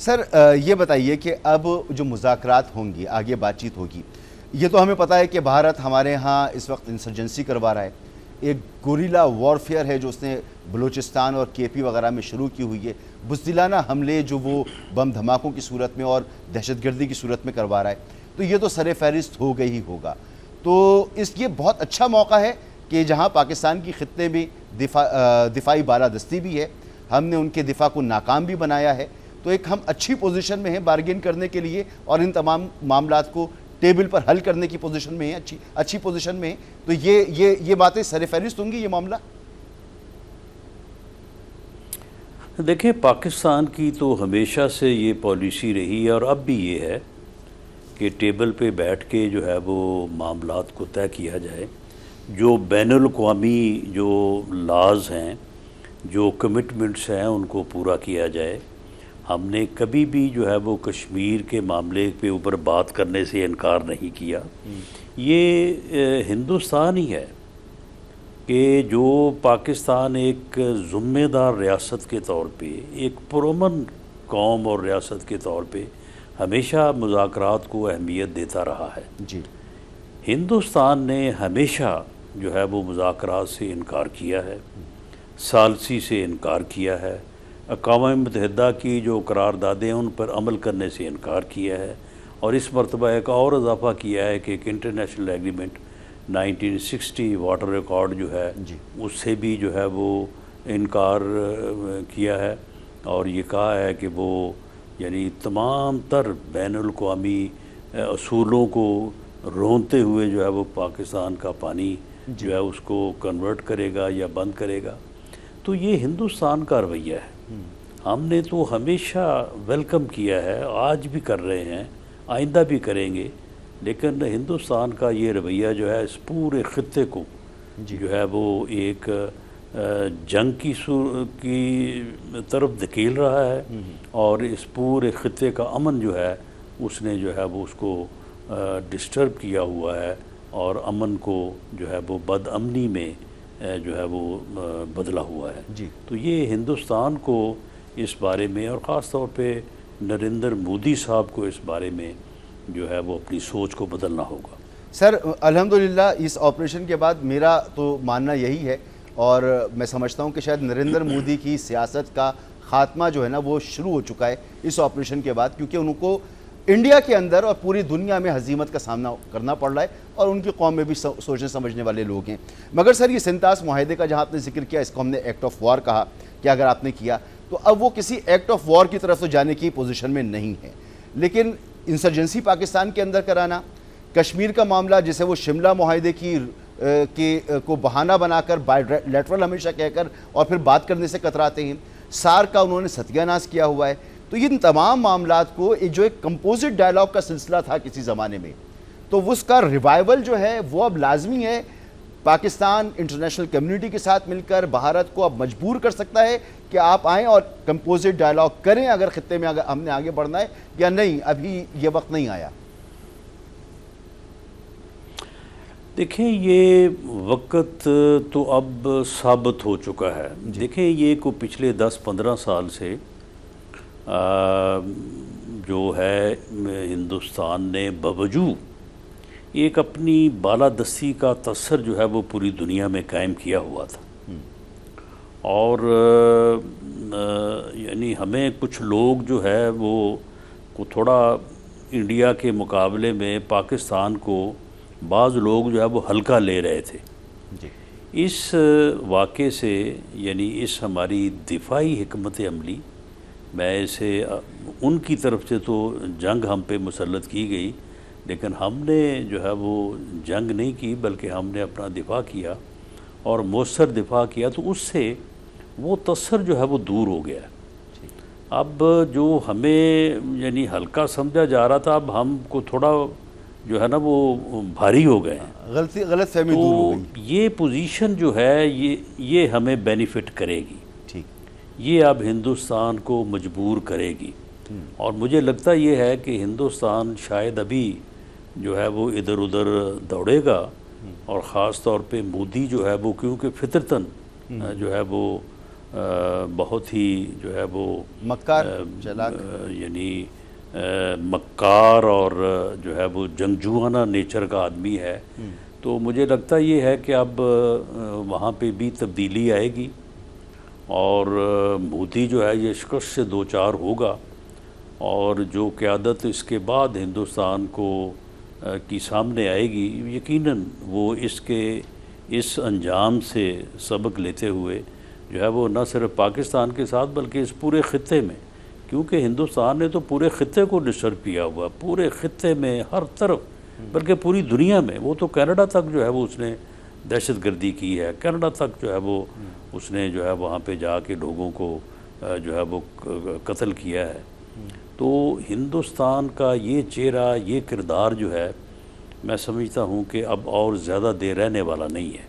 Sir ये बताइए कि अब जो मुज़ाकरात होंगी, आगे बातचीत होगी, ये तो हमें पता है कि भारत हमारे यहाँ इस वक्त इंसर्जेंसी करवा रहा है। एक गोरिल्ला वॉरफेयर है जो उसने बलूचिस्तान और केपी वगैरह में शुरू की हुई है। बुज़दिलाना हमले जो वो बम धमाकों की सूरत में और दहशतगर्दी की सूरत में करवा रहा है, तो ये तो सरे फहरिस्त हो गई ही होगा। तो ये बहुत अच्छा मौका है कि जहाँ पाकिस्तान की खित्ते में दिफाई बालादस्ती भी है, हमने उनके दिफा को नाकाम भी बनाया है, तो एक हम अच्छी पोजीशन में हैं बार्गेन करने के लिए और इन तमाम मामलात को टेबल पर हल करने की पोजीशन में हैं, अच्छी पोजीशन में हैं। तो ये बातें सरे फहरिस्त होंगी, ये मामला। देखिए, पाकिस्तान की तो हमेशा से ये पॉलिसी रही है और अब भी ये है कि टेबल पे बैठ के जो है वो मामलात को तय किया जाए। जो बैनुल अक़वामी जो लाज हैं, जो कमिटमेंट्स हैं, उनको पूरा किया जाए। हमने कभी भी जो है वो कश्मीर के मामले पे ऊपर बात करने से इनकार नहीं किया। ये हिंदुस्तान ही है कि जो पाकिस्तान एक ज़िम्मेदार रियासत के तौर पे, एक पुरअमन कौम और रियासत के तौर पे हमेशा मुज़ाकरात को अहमियत देता रहा है। जी, हिंदुस्तान ने हमेशा जो है वो मुज़ाकरात से इनकार किया है, सालसी से इनकार किया है, अक़वाम मुत्तहिदा की जो करारदादें हैं उन पर अमल करने से इनकार किया है, और इस मरतबा एक और इजाफ़ा किया है कि एक इंटरनेशनल एग्रीमेंट 1960 वाटर रिकॉर्ड जो है उससे भी जो है वो इनकार किया है, और ये कहा है कि वो यानी तमाम तर बैनुल अक़वामी असूलों को रोंते हुए जो है वो पाकिस्तान का पानी जो है उसको कन्वर्ट करेगा या बंद करेगा। तो ये हिंदुस्तान का रवैया है। हमने तो हमेशा वेलकम किया है, आज भी कर रहे हैं, आइंदा भी करेंगे, लेकिन हिंदुस्तान का ये रवैया जो है इस पूरे ख़ित्ते को जो है वो एक जंग की तरफ धकेल रहा है, और इस पूरे ख़ित्ते का अमन जो है उसने जो है वो उसको डिस्टर्ब किया हुआ है, और अमन को जो है वो बदअमनी में जो है वो बदला हुआ है जी। तो ये हिंदुस्तान को इस बारे में, और ख़ास तौर पे नरेंद्र मोदी साहब को इस बारे में जो है वो अपनी सोच को बदलना होगा। सर अल्हम्दुलिल्लाह इस ऑपरेशन के बाद मेरा तो मानना यही है, और मैं समझता हूँ कि शायद नरेंद्र मोदी की सियासत का ख़ात्मा जो है ना वो शुरू हो चुका है इस ऑपरेशन के बाद, क्योंकि उनको इंडिया के अंदर और पूरी दुनिया में हजीमत का सामना करना पड़ रहा है, और उनकी कौम में भी सोचने समझने वाले लोग हैं। मगर सर ये सिंतास मुआहदे का जहाँ आपने जिक्र किया, इसको हमने एक्ट ऑफ वॉर कहा कि अगर आपने किया तो अब वो किसी एक्ट ऑफ वॉर की तरफ तो जाने की पोजीशन में नहीं है, लेकिन इंसर्जेंसी पाकिस्तान के अंदर कराना, कश्मीर का मामला जिसे वो शिमला मुआहदे को बहाना बनाकर बायलैटरल हमेशा कहकर और फिर बात करने से कतराते हैं, सार्क का उन्होंने सत्यानाश किया हुआ है। तो इन तमाम मामलात को जो एक कंपोजिट डायलॉग का सिलसिला था किसी ज़माने में, तो उसका रिवाइवल जो है वो अब लाजमी है। पाकिस्तान इंटरनेशनल कम्युनिटी के साथ मिलकर भारत को अब मजबूर कर सकता है कि आप आएँ और कंपोजिट डायलॉग करें अगर खित्ते में अगर हमने आगे बढ़ना है, या नहीं अभी ये वक्त नहीं आया। देखें, ये वक्त तो अब साबित हो चुका है। देखें, ये को पिछले 10-15 साल से जो है हिंदुस्तान ने बावजूद एक अपनी बालादस्ती का तसर जो है वो पूरी दुनिया में कायम किया हुआ था, और यानी हमें कुछ लोग जो है वो को थोड़ा इंडिया के मुकाबले में पाकिस्तान को बाज़ लोग जो है वो हल्का ले रहे थे जी। इस वाक़े से यानी इस हमारी दिफाई हिकमत अमली, मैं इसे उनकी तरफ से तो जंग हम पे मुसल्लत की गई, लेकिन हमने जो है वो जंग नहीं की बल्कि हमने अपना दिफा किया और मौसर दिफा किया, तो उससे वो तसर जो है वो दूर हो गया। अब जो हमें यानी हल्का समझा जा रहा था, अब हमको थोड़ा जो है ना वो भारी हो गए हैं, गलत फहमी दूर हो गई। ये पोजीशन जो है ये हमें बेनिफिट करेगी, ठीक, ये अब हिंदुस्तान को मजबूर करेगी। और मुझे लगता ये है कि हिंदुस्तान शायद अभी जो है वो इधर उधर दौड़ेगा, और ख़ास तौर पे मोदी जो है वो क्योंकि फितरतन जो है वो बहुत ही जो है वो मक्कार, चालाक। यानी मक्कार और जो है वो जंगजुआना नेचर का आदमी है। तो मुझे लगता ये है कि अब वहाँ पे भी तब्दीली आएगी और मोदी जो है ये शिकस्त से दो चार होगा और जो क़यादत इसके बाद हिंदुस्तान को की सामने आएगी, यकीनन वो इसके इस अंजाम से सबक लेते हुए जो है वो न सिर्फ पाकिस्तान के साथ बल्कि इस पूरे ख़ित्ते में, क्योंकि हिंदुस्तान ने तो पूरे ख़ित्ते को डिस्टर्ब किया हुआ, पूरे ख़ित्ते में हर तरफ, बल्कि पूरी दुनिया में। वो तो कनाडा तक जो है वो उसने दहशत गर्दी की है, कनाडा तक जो है वो उसने जो है वहाँ पे जाके लोगों को जो है वो कत्ल किया है। तो हिंदुस्तान का ये चेहरा, ये किरदार जो है, मैं समझता हूँ कि अब और ज़्यादा देर रहने वाला नहीं है।